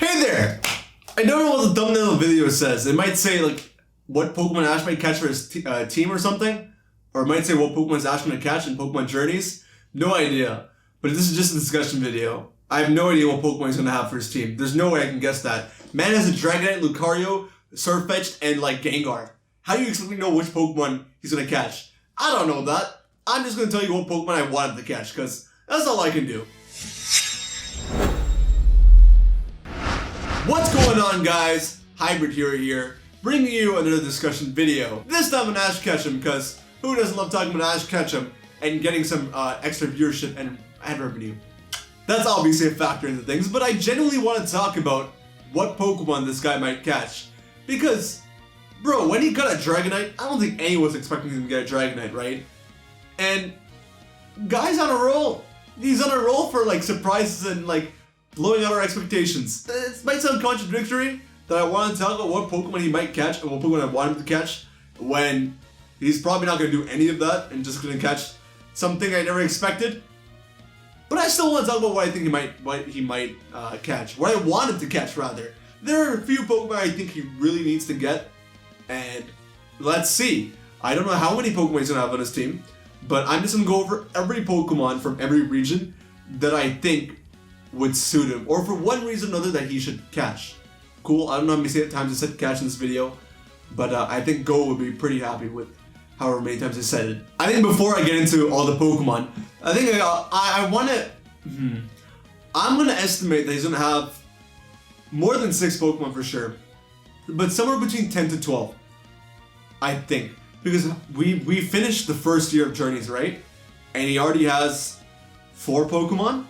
Hey there! I don't know what the thumbnail of the video says. It might say like what Pokemon Ash might catch for his team or something. Or it might say what Pokemon's Ash going to catch in Pokemon Journeys. No idea. But this is just a discussion video. I have no idea what Pokemon he's going to have for his team. There's no way I can guess that. Man has a Dragonite, Lucario, Sirfetch'd, and like Gengar. How do you expect me to know which Pokemon he's going to catch? I don't know that. I'm just going to tell you what Pokemon I want him to catch, because that's all I can do. What's going on, guys? HybridHero here, bringing you another discussion video. This time on Ash Ketchum, because who doesn't love talking about Ash Ketchum and getting some extra viewership and ad revenue? That's obviously a factor into things, but I genuinely want to talk about what Pokemon this guy might catch. Because, bro, when he got a Dragonite, I don't think anyone was expecting him to get a Dragonite, right? And guy's on a roll. He's on a roll for like surprises and like blowing out our expectations. It might sound contradictory that I want to talk about what Pokemon he might catch and what Pokemon I want him to catch when he's probably not going to do any of that and just going to catch something I never expected. But I still want to talk about what I think he might catch. What I want him to catch, rather. There are a few Pokemon I think he really needs to get, and let's see. I don't know how many Pokemon he's going to have on his team, but I'm just going to go over every Pokemon from every region that I think would suit him, or for one reason or another that he should catch. Cool, I don't know how many times I said catch in this video, but I think Go would be pretty happy with however many times I said it. I think before I get into all the Pokemon, I think I want to... I'm going to estimate that he's going to have more than 6 Pokemon for sure, but somewhere between 10 to 12, I think. Because we finished the first year of Journeys, right? And he already has 4 Pokemon.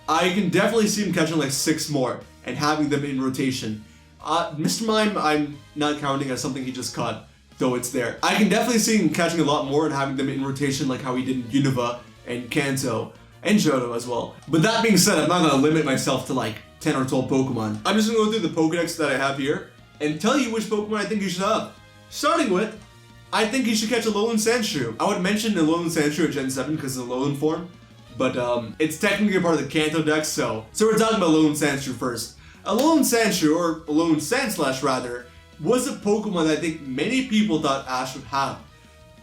I can definitely see him catching like 6 more and having them in rotation. Mr. Mime, I'm not counting as something he just caught, though it's there. I can definitely see him catching a lot more and having them in rotation like how he did in Unova and Kanto and Johto as well. But that being said, I'm not going to limit myself to like 10 or 12 Pokemon. I'm just going to go through the Pokedex that I have here and tell you which Pokemon I think you should have. Starting with, I think you should catch a Alolan Sandshrew. I would mention Alolan Sandshrew at Gen 7 because it's a Alolan form. But it's technically a part of the Kanto deck, so we're talking about Alolan Sandshrew first. Alolan Sandshrew, or Alolan Sandslash rather, was a Pokemon that I think many people thought Ash would have.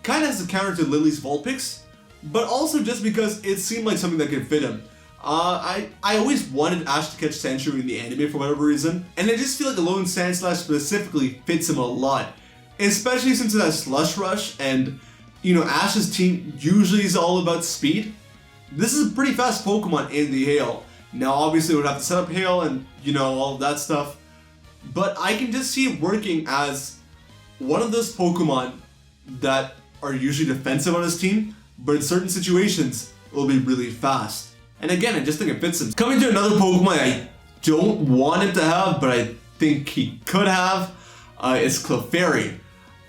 Kind of as a counter to Lily's Vulpix, but also just because it seemed like something that could fit him. I always wanted Ash to catch Sandshrew in the anime for whatever reason, and I just feel like Alolan Sandslash specifically fits him a lot. Especially since it has Slush Rush, and you know, Ash's team usually is all about speed. This is a pretty fast Pokemon in the Hail. Now obviously we would have to set up Hail and you know, all of that stuff. But I can just see it working as one of those Pokemon that are usually defensive on his team, but in certain situations it will be really fast. And again, I just think it fits him. Coming to another Pokemon I don't want him to have, but I think he could have, is Clefairy.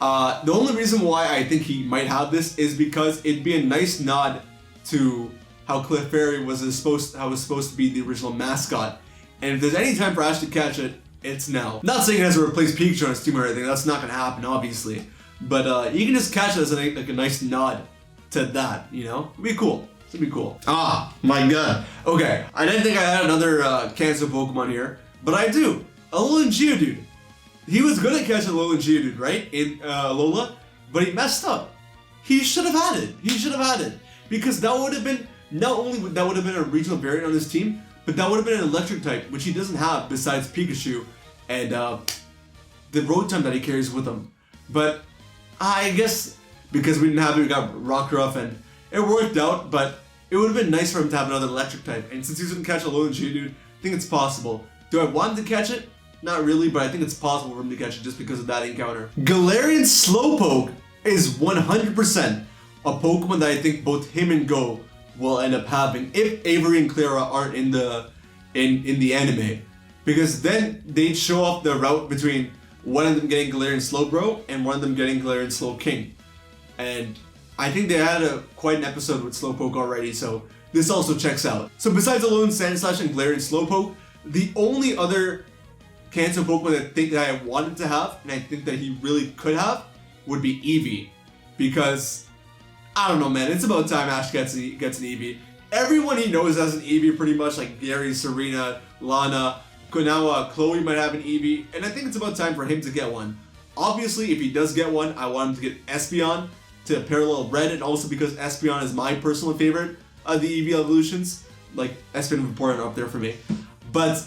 The only reason why I think he might have this is because it'd be a nice nod to how Clefairy was supposed to be the original mascot. And if there's any time for Ash to catch it, it's now. Not saying it has to replace Pikachu on his team or anything, that's not gonna happen obviously. But you can just catch it as like a nice nod to that, you know? It'd be cool. It'd be cool. Ah, my god. Okay, I didn't think I had another Kanto Pokemon here, but I do. Alolan Geodude. He was gonna catch Alolan Geodude, right? In Alola, but he messed up. He should have had it. He should have had it. Because that would have been, not only would that would have been a regional variant on his team, but that would have been an electric type, which he doesn't have besides Pikachu and the Rotom that he carries with him. But I guess because we didn't have it, we got Rockruff and it worked out, but it would have been nice for him to have another electric type. And since he's gonna catch Alolan Geodude, I think it's possible. Do I want him to catch it? Not really, but I think it's possible for him to catch it just because of that encounter. Galarian Slowpoke is 100% a Pokemon that I think both him and Go will end up having if Avery and Clara aren't in the anime, because then they'd show off the route between one of them getting Galarian Slowbro and one of them getting Galarian Slowking, and I think they had quite an episode with Slowpoke already, so this also checks out. So besides Alolan Sandslash and Galarian Slowpoke, the only other Kanto Pokemon that I wanted to have, and I think that he really could have, would be Eevee, because I don't know, man. It's about time Ash gets an Eevee. Everyone he knows has an Eevee pretty much, like Gary, Serena, Lana, Now Chloe might have an Eevee, and I think it's about time for him to get one. Obviously, if he does get one, I want him to get Espeon to Parallel Red, and also because Espeon is my personal favorite of the Eevee evolutions. Like, Espeon and Vaporeon are up there for me. But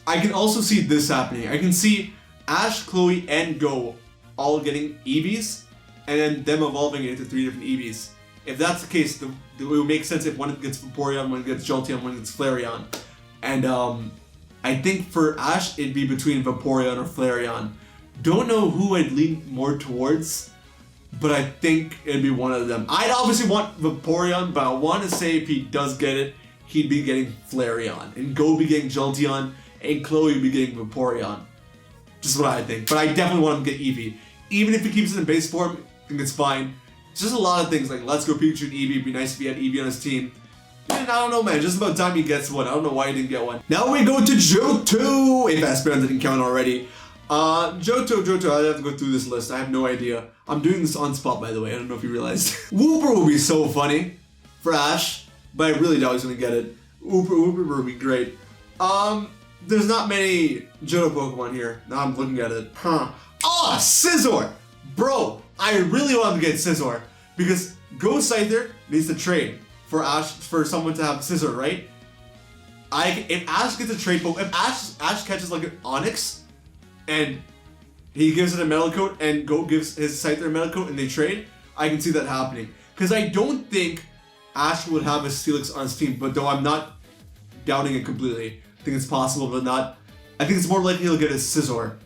I can also see this happening. I can see Ash, Chloe, and Go all getting Eevees, and then them evolving into 3 different Eevees. If that's the case, it would make sense if one gets Vaporeon, one gets Jolteon, one gets Flareon. And I think for Ash, it'd be between Vaporeon or Flareon. Don't know who I'd lean more towards, but I think it'd be one of them. I'd obviously want Vaporeon, but I want to say if he does get it, he'd be getting Flareon, and Go be getting Jolteon, and Chloe would be getting Vaporeon. Just what I think. But I definitely want him to get Eevee. Even if he keeps it in base form, I think it's fine. It's just a lot of things like Let's Go Pikachu and Eevee. It'd be nice if he had Eevee on his team. And I don't know, man. Just about time he gets one. I don't know why he didn't get one. Now we go to Johto, if Espeon didn't count already. Johto, I have to go through this list. I have no idea. I'm doing this on spot, by the way. I don't know if you realized. Wooper would be so funny for Ash, but I really doubt he's gonna get it. Wooper would be great. There's not many Johto Pokemon here. Now I'm looking at it. Scizor! Bro, I really want him to get Scizor. Because Ghost Scyther needs to trade for Ash, for someone to have Scizor, right? If Ash gets a trade Pokemon, if Ash catches like an Onix, and he gives it a Metal Coat, and Go gives his Scyther a Metal Coat, and they trade, I can see that happening. Because I don't think Ash would have a Steelix on his team, but though I'm not doubting it completely. I think it's possible, but not. I think it's more likely he'll get a Scizor.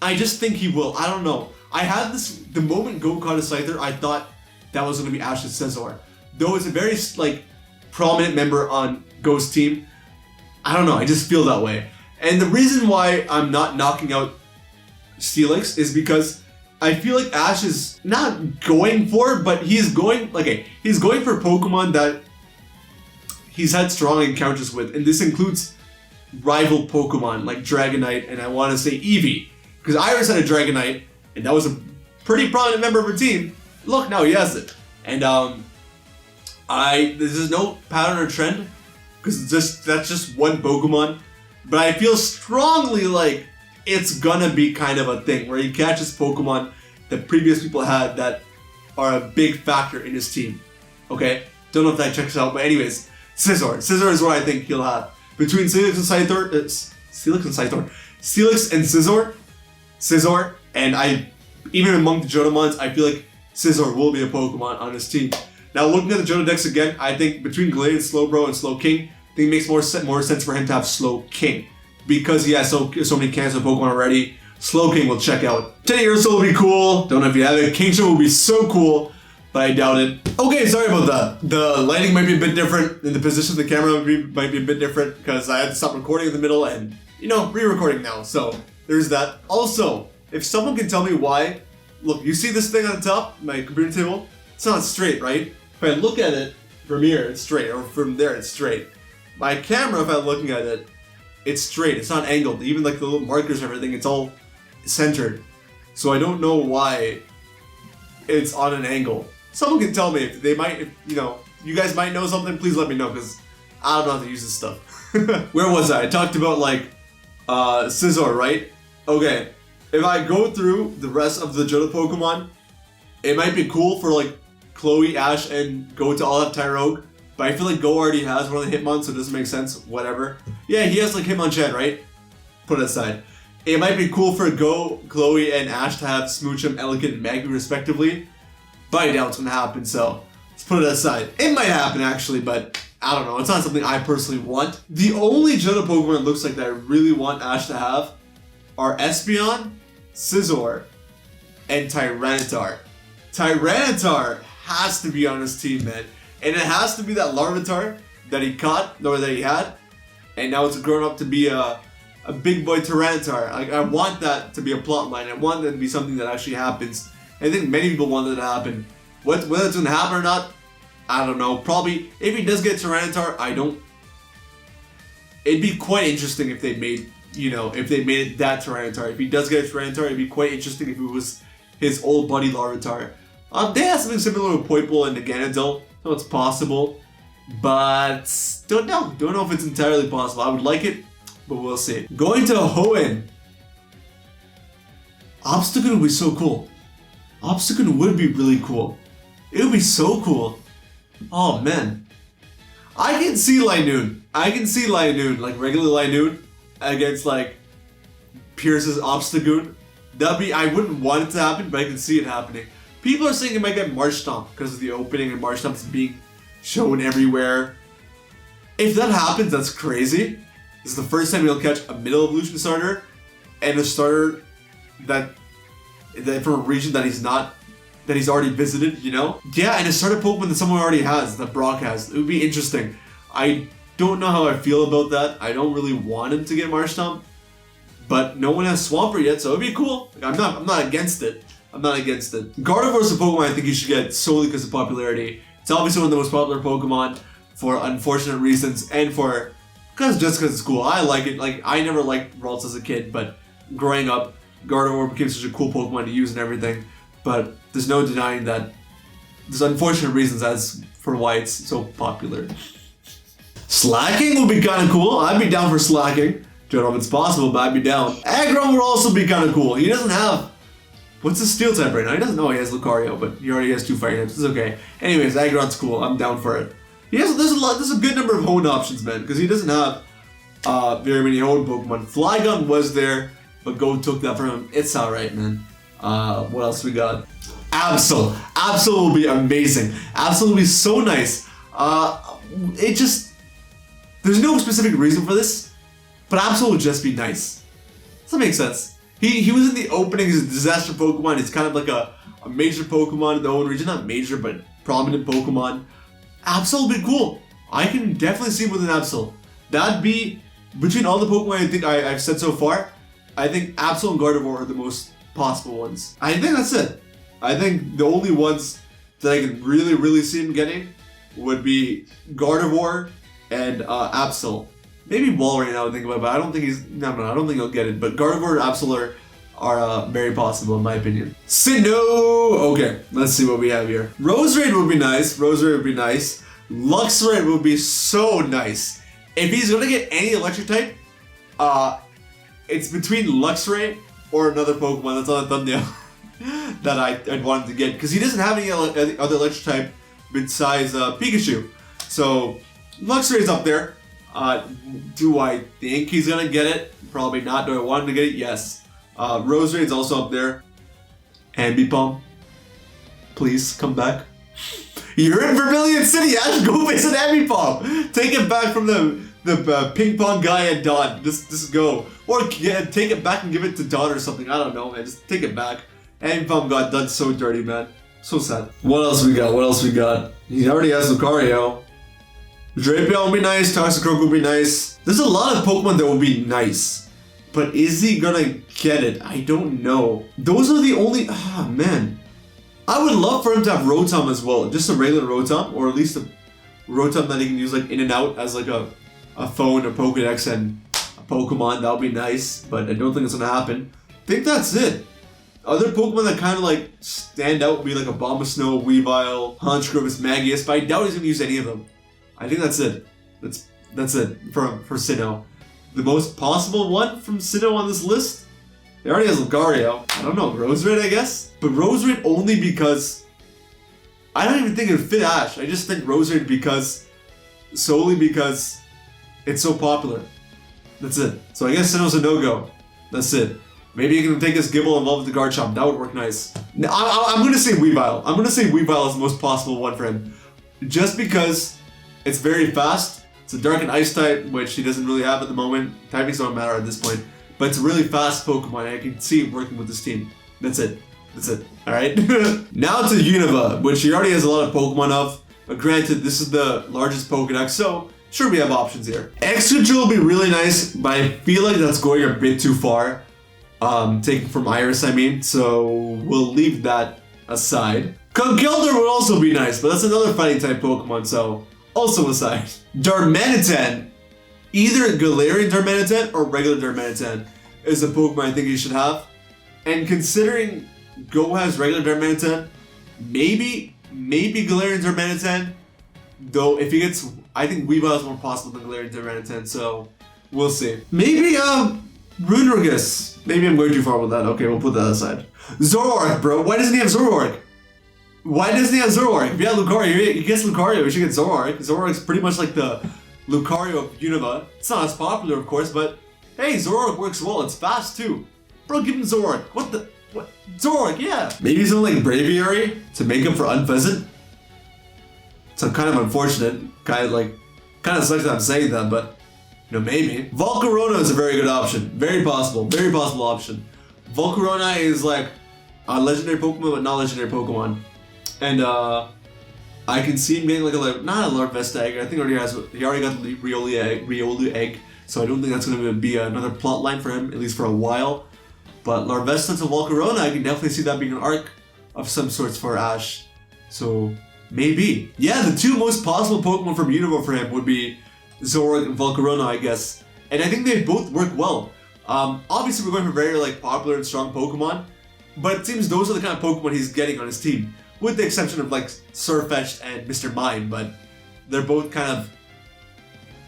I just think he will. I don't know. I had this, the moment Go caught a Scyther, I thought that was going to be Ash's Scizor. Though it's a very, like, prominent member on Go's team, I don't know. I just feel that way. And the reason why I'm not knocking out Steelix is because I feel like Ash is not going for, but he's going, he's going for Pokemon that he's had strong encounters with, and this includes rival Pokemon like Dragonite, and I want to say Eevee, because Iris had a Dragonite, and that was a pretty prominent member of her team. Look, now he has it, and this is no pattern or trend, because that's just one Pokemon, but I feel strongly like it's gonna be kind of a thing where he catches Pokemon that previous people had that are a big factor in his team. Okay, don't know if that checks out, but anyways, Scizor is what I think he'll have. Between Steelix and Scizor, and even among the Johtomons, I feel like Scizor will be a Pokemon on his team. Now looking at the Johto decks again, I think between Glade, Slowbro, and Slowking, I think it makes more sense for him to have Slowking. Because he has so many cancer Pokemon already, Slowking will check out. Teddy Ursa will be cool, don't know if you have it. Kingship will be so cool, but I doubt it. Okay, sorry about that. The lighting might be a bit different, and the position of the camera might be a bit different, because I had to stop recording in the middle and, re-recording now, so there's that. Also, if someone can tell me why, look, you see this thing on the top, my computer table? It's not straight, right? If I look at it from here, it's straight, or from there, it's straight. My camera, if I'm looking at it, it's straight, it's not angled. Even like the little markers and everything, it's all centered. So I don't know why it's on an angle. Someone can tell me if they might, you guys might know something, please let me know, because I don't know how to use this stuff. Where was I? I talked about Scizor, right? Okay, if I go through the rest of the Johto Pokemon, it might be cool for Chloe, Ash, and Go to all have Tyrogue. But I feel like Go already has one of the Hitmon, so it doesn't make sense. Whatever. Yeah, he has Hitmonchan, right? Put it aside. It might be cool for Go, Chloe, and Ash to have Smoochum, Elegant, and Magby respectively. But I doubt it's gonna happen, so let's put it aside. It might happen actually, but I don't know. It's not something I personally want. The only Johto Pokemon it looks like that I really want Ash to have are Espeon, Scizor, and Tyranitar. Tyranitar has to be on his team, man. And it has to be that Larvitar that he caught, or that he had, and now it's grown up to be a big boy Tyranitar. I want that to be a plot line. I want that to be something that actually happens. I think many people want that to happen. Whether it's going to happen or not, I don't know. Probably, if he does get Tyranitar, it'd be quite interesting if they made, if they made it that Tyranitar. If he does get a Tyranitar, it'd be quite interesting if it was his old buddy Larvitar. They have something similar with Poipole and the Ganondorf. So it's possible, but don't know if it's entirely possible. I would like it. but we'll see. Going to Hoenn. Obstacle would be so cool. Obstacle would be really cool. It would be so cool. Oh man. I can see Linoon. I can see Linoon, like regular Linoon, against like Pierce's Obstagoon. That'd be, I wouldn't want it to happen, but I can see it happening. People are saying it might get March Stomp because of the opening and March Stomp is being shown everywhere. If that happens, that's crazy. This is the first time you'll catch a middle evolution starter and a starter that from a region that he's already visited, you know? Yeah, and a starter Pokemon that someone already has, that Brock has. It would be interesting. I don't know how I feel about that. I don't really want him to get Marshtomp, but no one has Swampert yet, so it'd be cool. I'm not against it. I'm not against it. Gardevoir is a Pokemon I think you should get solely because of popularity. It's obviously one of the most popular Pokemon for unfortunate reasons and just because it's cool. I like it. Like, I never liked Ralts as a kid, but growing up, Gardevoir became such a cool Pokemon to use and everything. But there's no denying that there's unfortunate reasons as for why it's so popular. Slacking would be kind of cool. I'd be down for slacking. Don't know if it's possible, but I'd be down. Aggron would also be kind of cool. He doesn't have... What's his steel type right now? He doesn't know he has Lucario, but he already has 2 fighting types. It's okay. Anyways, Aggron's cool. I'm down for it. There's a good number of Hoenn options, man, because he doesn't have very many Hoenn Pokemon. Flygon was there, but Go took that from him. It's alright, man. What else we got? Absol. Absol will be amazing. Absol will be so nice. There's no specific reason for this, but Absol will just be nice. Does that make sense? He was in the opening as a disaster Pokemon. He's kind of like a major Pokemon in the Hoenn region. Not major, but prominent Pokemon. Absol will be cool. I can definitely see him with an Absol. That'd be, between all the Pokemon I think I've said so far, I think Absol and Gardevoir are the most possible ones. I think that's it. I think the only ones that I can really see him getting would be Gardevoir and Absol. Maybe Wall right now to think about it, but I don't think I don't think he'll get it. But Gardevoir and Absol are very possible in my opinion. Sinnoh! Okay, let's see what we have here. Roserade would be nice. Roserade would be nice. Luxray would be so nice. If he's gonna get any electric type, it's between Luxray or another Pokemon that's on the thumbnail that I'd wanted to get, because he doesn't have any other electric type besides Pikachu. So Luxray's up there. Do I think he's gonna get it? Probably not. Do I want him to get it? Yes. Roserade's also up there. Ambipom, please come back. You're in Vermilion City, Ash. Go visit Ambipom. Take it back from the ping pong guy at Dawn. Just go. Or take it back and give it to Dawn or something. I don't know, man. Just take it back. Ambipom got done so dirty, man. So sad. What else we got? He already has Lucario. Drapion will be nice. Toxicroak will be nice. There's a lot of Pokemon that will be nice. But is he gonna get it? I don't know. Those are the only... Ah, man. I would love for him to have Rotom as well. Just a regular Rotom, or at least a Rotom that he can use like in and out as like a phone, a Pokedex, and a Pokemon. That would be nice, but I don't think it's gonna happen. I think that's it. Other Pokemon that kind of like stand out would be like a Bombasnow, Weavile, Honchkrovis, Magius, but I doubt he's gonna use any of them. I think that's it. That's it for Sinnoh. The most possible one from Sinnoh on this list? He already has Lucario. I don't know, Roserade, I guess? But Roserade only because... I don't even think it would fit Ash. I just think Roserade solely because it's so popular. That's it. So I guess Sinnoh's a no-go. That's it. Maybe you can take his Gible and evolve with the Garchomp. That would work nice. I'm going to say Weavile. I'm going to say Weavile is the most possible one for him. Just because it's very fast. It's a Dark and Ice type, which he doesn't really have at the moment. Typings don't matter at this point. But it's a really fast Pokemon. I can see it working with this team. That's it. That's it. Alright? Now to Unova, which he already has a lot of Pokemon of. But granted, this is the largest Pokedex, so sure we have options here. Excadrill will be really nice, but I feel like that's going a bit too far. Taken from Iris, I mean. So we'll leave that aside. Conkeldurr would also be nice, but that's another fighting type Pokemon, so also aside. Darmanitan, either Galarian Darmanitan or regular Darmanitan is a Pokemon I think you should have. And considering Go has regular Darmanitan, maybe Galarian Darmanitan, though if he gets, I think Weavile is more possible than Galarian Darmanitan, so We'll see. Maybe, Runerigus. Maybe I'm going too far with that. Okay, we'll put that aside. Zoroark, bro. Why doesn't he have Zoroark? Why doesn't he have Zoroark? If he had Lucario, he gets Lucario, he should get Zoroark. Zoroark's pretty much like the Lucario of Unova. It's not as popular, of course, but hey, Zoroark works well. It's fast, too. Bro, give him Zoroark. What? Zoroark, yeah. Maybe something like Braviary to make up for Unpheasant. So kind of unfortunate. Kind of sucks that I'm saying that, but you know, maybe. Volcarona is a very good option. Very possible option. Volcarona is like a legendary Pokemon, but not legendary Pokemon. And I can see him getting like not a Larvesta egg. I think he already got the Riolu egg, so I don't think that's going to be another plot line for him, at least for a while. But Larvesta to Volcarona, I can definitely see that being an arc of some sorts for Ash. So maybe. Yeah, the two most possible Pokemon from Unova for him would be Zoroark and Volcarona, I guess. And I think they both work well. Obviously, we're going for very like popular and strong Pokemon, but it seems those are the kind of Pokemon he's getting on his team. With the exception of like Sirfetch'd and Mr. Mime, but they're both kind of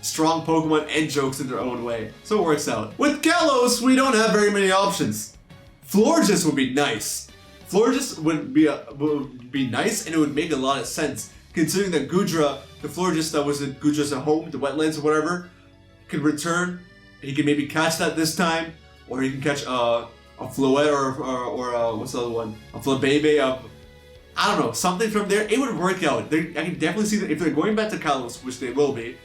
strong Pokemon and jokes in their own way. So it works out. With Kalos, we don't have very many options. Florges would be nice. Florges would be nice, and it would make a lot of sense, considering that Goodra, the Florges that was in Goodra's home, the wetlands or whatever, can return. He can maybe catch that this time, or he can catch a Floette or what's the other one? A Flabebe, I don't know, something from there. It would work out. I can definitely see that if they're going back to Kalos, which they will be.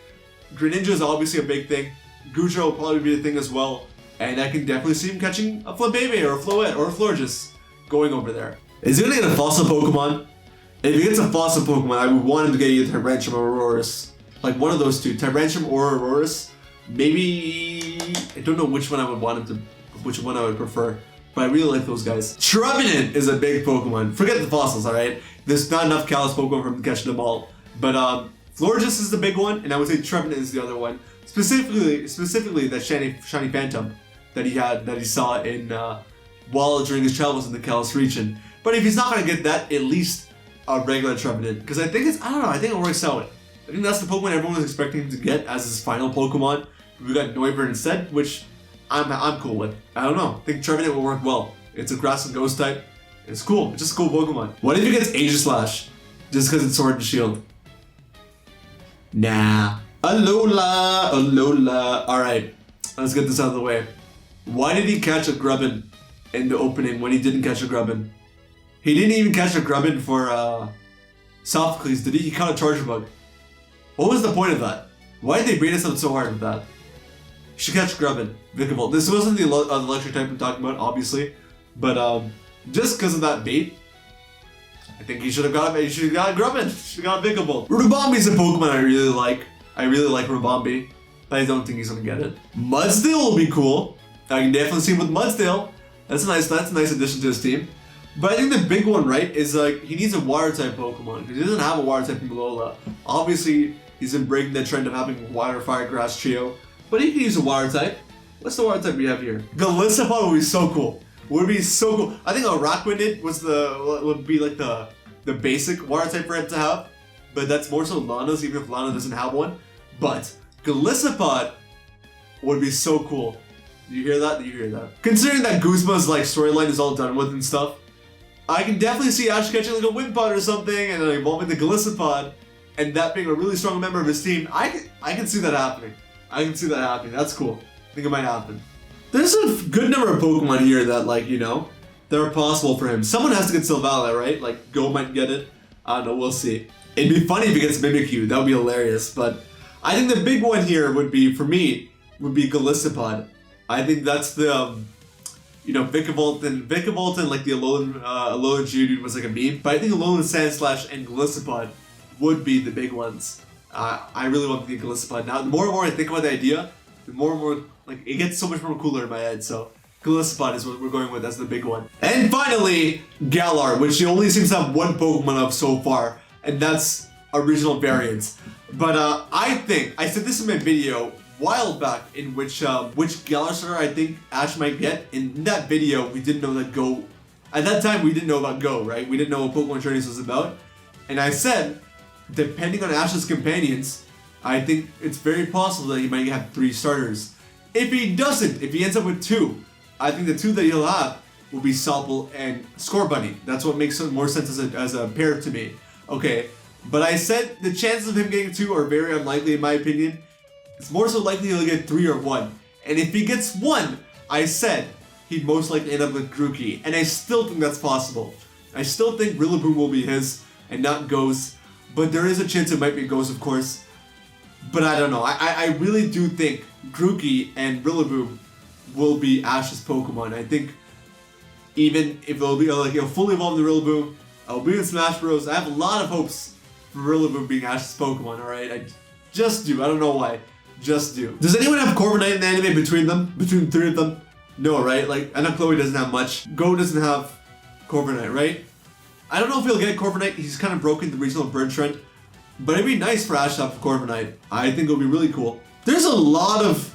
Greninja is obviously a big thing. Goodra will probably be a thing as well. And I can definitely see him catching a Flabebe or a Floette or a Florges going over there. Is he gonna get a fossil Pokemon? If he gets a fossil Pokemon, I would want him to get either Tyranitar or Aurorus. Like one of those two, Tyranitar or Aurorus. Maybe, I don't know which one I would prefer. But I really like those guys. Trevenant is a big Pokemon. Forget the fossils, alright? There's not enough Kalos Pokemon for him to catch them all. But Florges is the big one, and I would say Trevenant is the other one. Specifically that shiny Phantom that he saw in while during his travels in the Kalos region. But if he's not gonna get that, at least a regular Trevenant. Because I think it works out. I think that's the Pokemon everyone was expecting him to get as his final Pokemon. We got Noivern instead, which I'm cool with. I don't know. I think Trevenant will work well. It's a grass and ghost type. It's cool. It's just a cool Pokemon. What if he gets Aegislash? Just because it's Sword and Shield? Nah. Alola. Alright. Let's get this out of the way. Why did he catch a Grubbin in the opening when he didn't catch a Grubbin? He didn't even catch a Grubbin for Sophocles, did he? He caught a Charger Bug. What was the point of that? Why did they bait us up so hard with that? Should catch Grubbin, Vikavolt. This wasn't the electric type I'm talking about, obviously, but just because of that bait, I think he should have got a Grubbin. Should have got a Vikavolt. Rubambi's a Pokemon I really like. I really like Rubambi, but I don't think he's gonna get it. Mudsdale will be cool. I can definitely see him with Mudsdale. That's a nice addition to his team. But I think the big one, right, is like he needs a water type Pokemon because he doesn't have a water type in Alola. Obviously, he's been breaking the trend of having water, fire, grass trio. But he can use a water type. What's the water type we have here? Golisopod would be so cool. Would be so cool. I think Araquanid would be like the basic water type for him to have. But that's more so Lana's, even if Lana doesn't have one. But Golisopod would be so cool. Do you hear that? Considering that Guzma's like storyline is all done with and stuff, I can definitely see Ash catching like a Wimpod or something and then evolving the Golisopod, and that being a really strong member of his team. I can see that happening. That's cool. I think it might happen. There's a good number of Pokemon here that, like, you know, that are possible for him. Someone has to get Sylvala, right? Like, Go might get it. I don't know, we'll see. It'd be funny if he gets Mimikyu. That would be hilarious. But I think the big one here would be, for me, Golisopod. I think that's the, Vikavolt and like the Alolan Geodude was like a meme. But I think Alolan Sandslash and Golisopod would be the big ones. I really want the Golisopod. Now, the more and more I think about the idea, the more and more, like, it gets so much more cooler in my head. So, Golisopod is what we're going with as the big one. And finally, Galar, which he only seems to have one Pokemon of so far, and that's original variants. But I think, I said this in my video a while back, in which Galar starter I think Ash might get. In that video, we didn't know that Go, at that time we didn't know about Go, right? We didn't know what Pokemon Journeys was about. And I said, depending on Ash's companions, I think it's very possible that he might have 3 starters. If he doesn't, if he ends up with 2, I think the 2 that he'll have will be Salpal and Scorbunny. That's what makes more sense as a pair to me. Okay, but I said the chances of him getting 2 are very unlikely in my opinion. It's more so likely he'll get 3 or 1. And if he gets 1, I said he'd most likely end up with Grookey. And I still think that's possible. I still think Rillaboom will be his and not Ghost. But there is a chance it might be Ghost, of course. But I don't know. I really do think Grookey and Rillaboom will be Ash's Pokemon. I think even if it'll be like a fully evolved Rillaboom, I'll be in Smash Bros. I have a lot of hopes for Rillaboom being Ash's Pokemon, alright? I just do. I don't know why. Just do. Does anyone have Corviknight in the anime between them? Between 3 of them? No, right? Like, I know Chloe doesn't have much. Go doesn't have Corviknight, right? I don't know if he'll get Corviknight. He's kind of broken the regional bird trend. But it'd be nice for Ash to have Corviknight. I think it'll be really cool. There's a lot of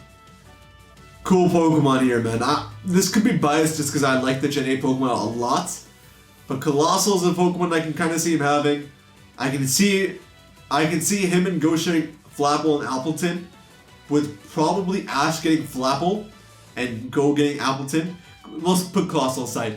cool Pokemon here, man. This could be biased just because I like the Gen 8 Pokemon a lot. But Colossal is a Pokemon I can kind of see him having. I can see him and Go sharing Flapple and Appleton, with probably Ash getting Flapple and Go getting Appleton. Let's put Colossal aside.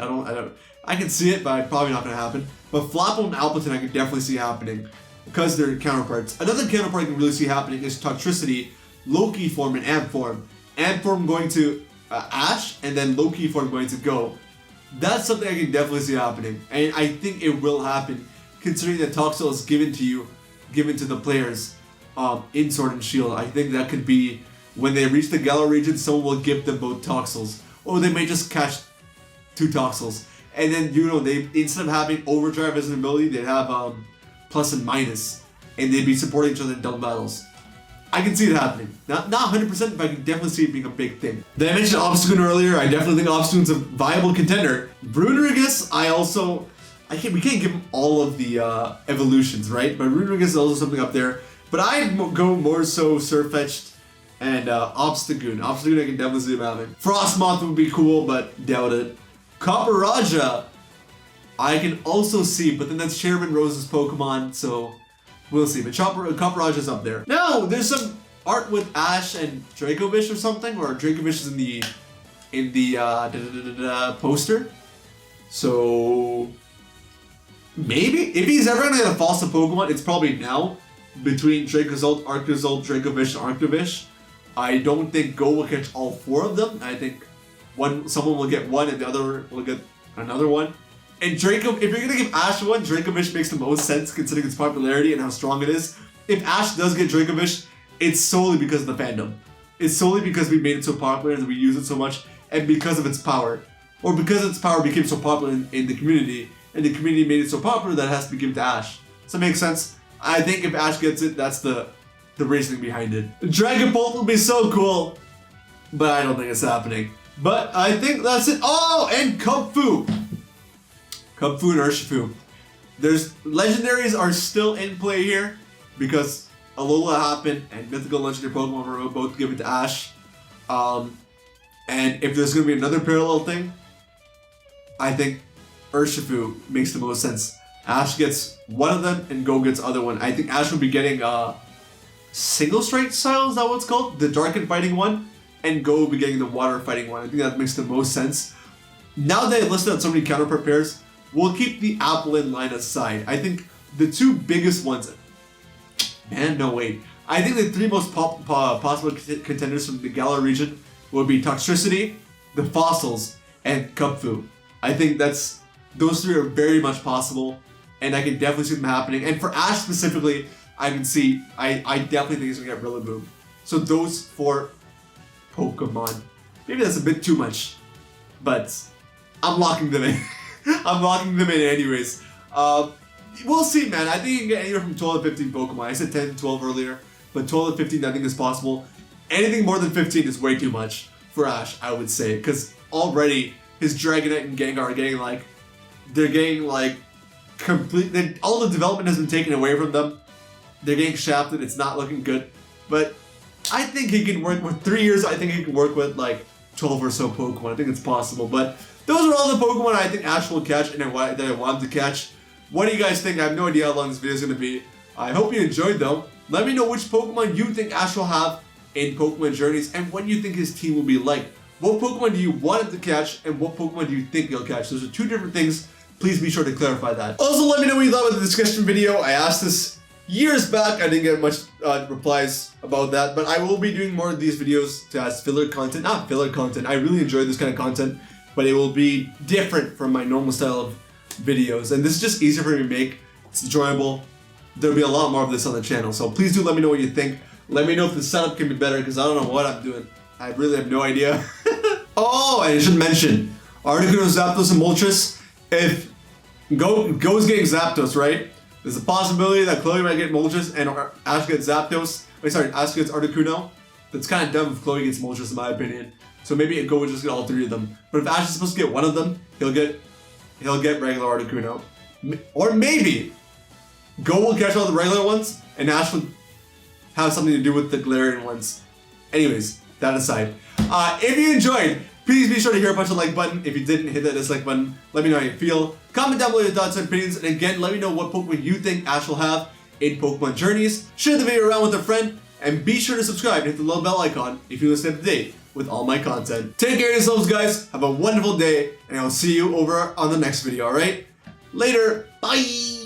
I can see it, but probably not gonna happen. But Flapple and Appleton I can definitely see happening because they're counterparts. Another counterpart I can really see happening is Toxtricity, Low-Key form, and Amp form. Amp form going to Ash, and then Low-Key form going to Go. That's something I can definitely see happening, and I think it will happen, considering that Toxel is given to the players in Sword and Shield. I think that could be when they reach the Galar region, someone will give them both Toxels, or they may just catch 2 Toxels, and then they instead of having Overdrive as an ability, they'd have plus and minus, and they'd be supporting each other in double battles. I can see it happening. Not 100%, but I can definitely see it being a big thing. Then I mentioned Obstagoon earlier. I definitely think Obstagoon's a viable contender. Brunerigus, we can't give him all of the evolutions, right? But Brunerigus is also something up there. But I'd go more so Sirfetch'd and Obstagoon. Obstagoon I can definitely see him having. Frostmoth would be cool, but doubt it. Copperajah, I can also see, but then that's Chairman Rose's Pokemon, so we'll see. But Copperajah's up there. Now, there's some art with Ash and Dracovish or something, or Dracovish is in the poster. So maybe if he's ever gonna get a fossil Pokemon, it's probably now between Dracozolt, Arctozolt, Dracovish, and Arctovish. I don't think Go will catch all 4 of them. I think someone will get 1 and the other will get another one. And if you're gonna give Ash 1, Dracovish makes the most sense considering its popularity and how strong it is. If Ash does get Dracovish, it's solely because of the fandom. It's solely because we made it so popular and we use it so much, and because of its power. Or because its power became so popular in the community, and the community made it so popular that it has to be given to Ash. Does that make sense? I think if Ash gets it, that's the reasoning behind it. Dragapult will be so cool, but I don't think it's happening. But I think that's it. Oh, and Kubfu! Kubfu and Urshifu. There's legendaries are still in play here because Alola happened and mythical legendary Pokemon were both given to Ash. And if there's gonna be another parallel thing, I think Urshifu makes the most sense. Ash gets one of them and Go gets the other one. I think Ash will be getting Single Strike style, is that what it's called? The Darken fighting one, and Go will be getting the Water fighting one. I think that makes the most sense. Now that I listed out so many counterpart pairs, we'll keep the Applin line aside. I think the 2 biggest ones, I think the 3 most possible contenders from the Galar region would be Toxtricity, the Fossils, and Kubfu. I think those 3 are very much possible, and I can definitely see them happening. And for Ash specifically, I definitely think he's gonna get Rillaboom. So those 4 Pokemon, maybe that's a bit too much, but I'm locking them in. I'm locking them in anyways. We'll see, man. I think you can get anywhere from 12 to 15 Pokemon. I said 10 to 12 earlier, but 12 to 15 I think is possible. Anything more than 15 is way too much for Ash, I would say, because already his Dragonite and Gengar are getting all the development has been taken away from them. They're getting shafted. It's not looking good. But I think he can work with 3 years. I think he can work with like 12 or so Pokemon. I think it's possible. But those are all the Pokemon I think Ash will catch and that I want him to catch. What do you guys think? I have no idea how long this video is going to be. I hope you enjoyed though. Let me know which Pokemon you think Ash will have in Pokemon Journeys and what you think his team will be like. What Pokemon do you want him to catch and what Pokemon do you think he'll catch? Those are two different things. Please be sure to clarify that. Also, let me know what you thought about the discussion video. I asked this years back. I didn't get much replies about that, but I will be doing more of these videos to ask filler content. Not filler content. I really enjoy this kind of content, but it will be different from my normal style of videos. And this is just easier for me to make. It's enjoyable. There'll be a lot more of this on the channel. So please do let me know what you think. Let me know if the setup can be better because I don't know what I'm doing. I really have no idea. Oh, and I should mention, Articuno, Zapdos, and Moltres. If Go's getting Zapdos, right? There's a possibility that Chloe might get Moltres and Ash gets Zapdos. Wait, sorry, Ash gets Articuno. That's kind of dumb if Chloe gets Moltres in my opinion. So maybe Go would just get all three of them. But if Ash is supposed to get one of them, he'll get regular Articuno. Or maybe Go will catch all the regular ones and Ash will have something to do with the Galarian ones. Anyways, that aside. If you enjoyed, please be sure to hit a punch the like button. If you didn't, hit that dislike button. Let me know how you feel. Comment down below your thoughts and opinions. And again, let me know what Pokemon you think Ash will have in Pokemon Journeys. Share the video around with a friend. And be sure to subscribe and hit the little bell icon if you want to stay up to date with all my content. Take care of yourselves, guys. Have a wonderful day. And I'll see you over on the next video, alright? Later. Bye.